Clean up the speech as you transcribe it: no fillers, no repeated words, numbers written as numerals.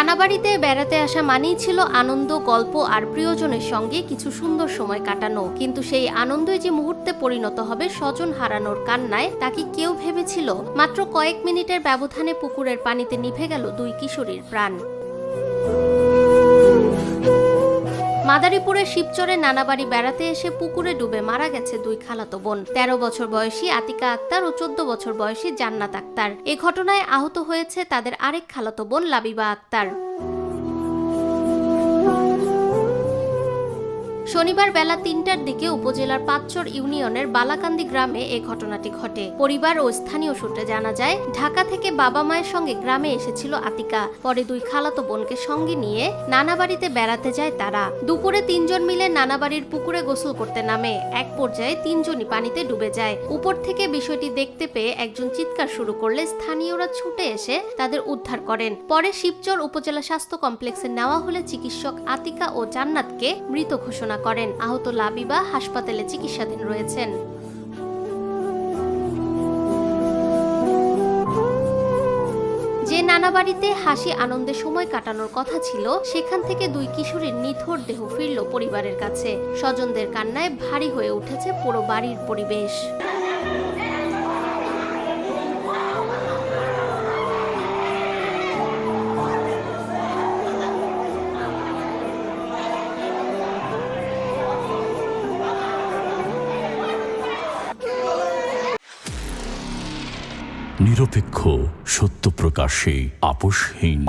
নানা বাড়িতে বেড়াতে আসা মানেই ছিল আনন্দ, গল্প আর প্রিয়জনের সঙ্গে কিছু সুন্দর সময় কাটানো। কিন্তু সেই আনন্দই যে মুহূর্তে পরিণত হবে স্বজন হারানোর কান্নায়, তা কি কেউ ভেবেছিল? মাত্র কয়েক মিনিটের ব্যবধানে পুকুরের পানিতে নিভে গেল দুই কিশোরীর প্রাণ। মাদারীপুরের শিবচরে নানাবাড়ি বেড়াতে এসে পুকুরে ডুবে মারা গেছে দুই খালাতো বোন, 13 বছর বয়সী আতিকা আক্তার ও 14 বছর বয়সী জান্নাত আক্তার। এ ঘটনায় আহত হয়েছে তাদের আরেক খালাতো বোন লাবিবা আক্তার। শনিবার বেলা 3টার দিকে উপজেলার পাঁচচর ইউনিয়নের বালাকান্দি গ্রামে এ ঘটনাটি ঘটে। পরিবার ও স্থানীয় সূত্রে জানা যায়, ঢাকা থেকে বাবা মায়ের সঙ্গে গ্রামে এসেছিল আতিকা। পরে দুই খালাতো বোনকে সঙ্গে নিয়ে নানাবাড়িতে বেড়াতে যায় তারা। দুপুরে 3 জন মিলে নানাবাড়ির পুকুরে গোসল করতে নামে। এক পর্যায়ে 3 জনই পানিতে ডুবে যায়। উপর থেকে বিষয়টি দেখতে পেয়ে একজন চিৎকার শুরু করলে স্থানীয়রা ছুটে এসে তাদের উদ্ধার করেন। পরে শিবচর উপজেলা স্বাস্থ্য কমপ্লেক্সে নেওয়া হলে চিকিৎসক আতিকা ও জান্নাতকে মৃত ঘোষণা করেন। আহত লাবিবা হাসপাতালে চিকিৎসাধীন রয়েছেন। যে নানাবাড়িতে হাসি আনন্দে সময় কাটানোর কথা ছিল, সেখান থেকে দুই কিশোরীর নিথর দেহ ফিরল পরিবারের কাছে। স্বজনদের কান্নায় ভারী হয়ে উঠেছে পুরো বাড়ির পরিবেশ। নিরপেক্ষ, সত্য প্রকাশে আপোষহীন।